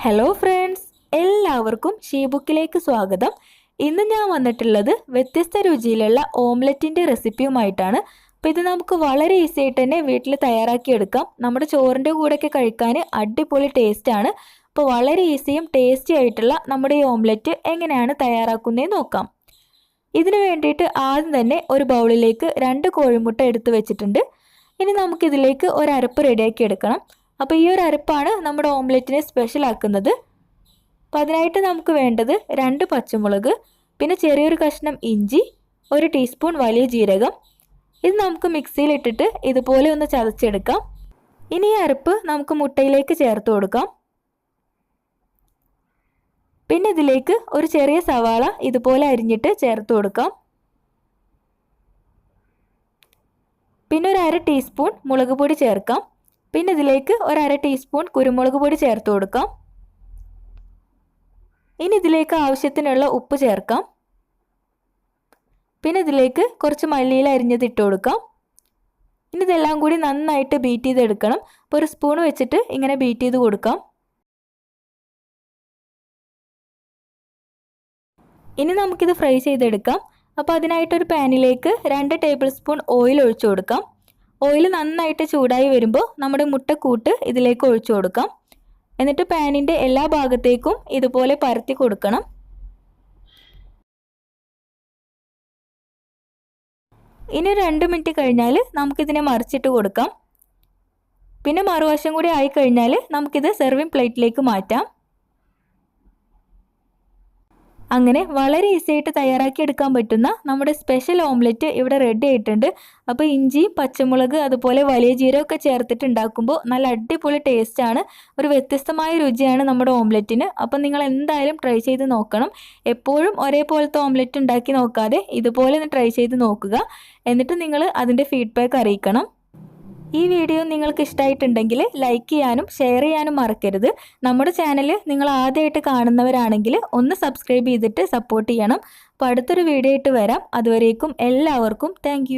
Hello friends, എല്ലാവർക്കും ഷീബുക്കിലേക്ക് സ്വാഗതം. ഇന്ന് ഞാൻ വന്നിട്ടുള്ളത് വ്യത്യസ്ത രുചിയിലുള്ള ഓംലെറ്റിൻ്റെ റെസിപ്പിയുമായിട്ടാണ്. അപ്പോൾ ഇത് നമുക്ക് വളരെ ഈസി ആയിട്ട് തന്നെ വീട്ടിൽ തയ്യാറാക്കിയെടുക്കാം. നമ്മുടെ ചോറിൻ്റെ കൂടെയൊക്കെ കഴിക്കാൻ അടിപൊളി ടേസ്റ്റാണ്. അപ്പോൾ വളരെ ഈസിയും ടേസ്റ്റി ആയിട്ടുള്ള നമ്മുടെ ഈ ഓംലെറ്റ് എങ്ങനെയാണ് തയ്യാറാക്കുന്നതെന്ന് നോക്കാം. ഇതിന് വേണ്ടിയിട്ട് ആദ്യം തന്നെ ഒരു ബൗളിലേക്ക് 2 കോഴിമുട്ട എടുത്ത് വെച്ചിട്ടുണ്ട്. ഇനി നമുക്കിതിലേക്ക് ഒരു അരപ്പ് റെഡിയാക്കി എടുക്കണം. അപ്പോൾ ഈ ഒരു അരപ്പാണ് നമ്മുടെ ഓംലെറ്റിനെ സ്പെഷ്യൽ ആക്കുന്നത്. അപ്പോൾ അതിനായിട്ട് നമുക്ക് വേണ്ടത് 2 പച്ചമുളക്, പിന്നെ ചെറിയൊരു കഷ്ണം ഇഞ്ചി, 1 ടീസ്പൂൺ വലിയ ജീരകം. ഇത് നമുക്ക് മിക്സിയിലിട്ടിട്ട് ഇതുപോലെ ഒന്ന് ചതച്ചെടുക്കാം. ഇനി ഈ അരപ്പ് നമുക്ക് മുട്ടയിലേക്ക് ചേർത്ത് കൊടുക്കാം. പിന്നെ ഇതിലേക്ക് ഒരു ചെറിയ സവാള ഇതുപോലെ അരിഞ്ഞിട്ട് ചേർത്ത് കൊടുക്കാം. പിന്നെ ഒരു 1/2 ടീസ്പൂൺ മുളക് പൊടി ചേർക്കാം. പിന്നെ ഇതിലേക്ക് ഒരു 1/2 ടീസ്പൂൺ കുരുമുളക് പൊടി ചേർത്ത് കൊടുക്കാം. ഇനി ഇതിലേക്ക് ആവശ്യത്തിനുള്ള ഉപ്പ് ചേർക്കാം. പിന്നെ ഇതിലേക്ക് കുറച്ച് മല്ലിയില അരിഞ്ഞത് ഇട്ട് കൊടുക്കാം. ഇനി ഇതെല്ലാം കൂടി നന്നായിട്ട് ബീറ്റ് ചെയ്തെടുക്കണം. അപ്പോൾ ഒരു സ്പൂൺ വെച്ചിട്ട് ഇങ്ങനെ ബീറ്റ് ചെയ്ത് കൊടുക്കാം. ഇനി നമുക്കിത് ഫ്രൈ ചെയ്തെടുക്കാം. അപ്പോൾ അതിനായിട്ടൊരു പാനിലേക്ക് 2 ടേബിൾ സ്പൂൺ ഓയിൽ ഒഴിച്ചു കൊടുക്കാം. ഓയിൽ നന്നായിട്ട് ചൂടായി വരുമ്പോൾ നമ്മുടെ മുട്ടക്കൂട്ട് ഇതിലേക്ക് ഒഴിച്ചു കൊടുക്കാം. എന്നിട്ട് പാനിൻ്റെ എല്ലാ ഭാഗത്തേക്കും ഇതുപോലെ പരത്തി കൊടുക്കണം. ഇനി 2 മിനിറ്റ് കഴിഞ്ഞാൽ നമുക്കിതിനെ മറിച്ചിട്ട് കൊടുക്കാം. പിന്നെ മറുവശം കൂടി ആയി കഴിഞ്ഞാൽ നമുക്കിത് സെർവിങ് പ്ലേറ്റിലേക്ക് മാറ്റാം. അങ്ങനെ വളരെ ഈസി ആയിട്ട് തയ്യാറാക്കി എടുക്കാൻ പറ്റുന്ന നമ്മുടെ സ്പെഷ്യൽ ഓംലെറ്റ് ഇവിടെ റെഡി ആയിട്ടുണ്ട്. അപ്പോൾ ഇഞ്ചി, പച്ചമുളക്, അതുപോലെ വലിയ ജീരകമൊക്കെ ചേർത്തിട്ട് ഉണ്ടാക്കുമ്പോൾ നല്ല അടിപൊളി ടേസ്റ്റാണ്. ഒരു വ്യത്യസ്തമായ രുചിയാണ് നമ്മുടെ ഓംലെറ്റിന്. അപ്പോൾ നിങ്ങൾ എന്തായാലും ട്രൈ ചെയ്ത് നോക്കണം. എപ്പോഴും ഒരേപോലത്തെ ഓംലെറ്റ് ഉണ്ടാക്കി നോക്കാതെ ഇതുപോലെ ഒന്ന് ട്രൈ ചെയ്ത് നോക്കുക. എന്നിട്ട് നിങ്ങൾ അതിൻ്റെ ഫീഡ്ബാക്ക് അറിയിക്കണം. ഈ വീഡിയോ നിങ്ങൾക്ക് ഇഷ്ടമായിട്ടുണ്ടെങ്കിൽ ലൈക്ക് ചെയ്യാനും ഷെയർ ചെയ്യാനും മറക്കരുത്. നമ്മുടെ ചാനൽ നിങ്ങൾ ആദ്യമായിട്ട് കാണുന്നവരാണെങ്കിൽ ഒന്ന് സബ്സ്ക്രൈബ് ചെയ്തിട്ട് സപ്പോർട്ട് ചെയ്യണം. അപ്പോൾ അടുത്തൊരു വീഡിയോ ആയിട്ട് വരാം. അതുവരേക്കും എല്ലാവർക്കും താങ്ക്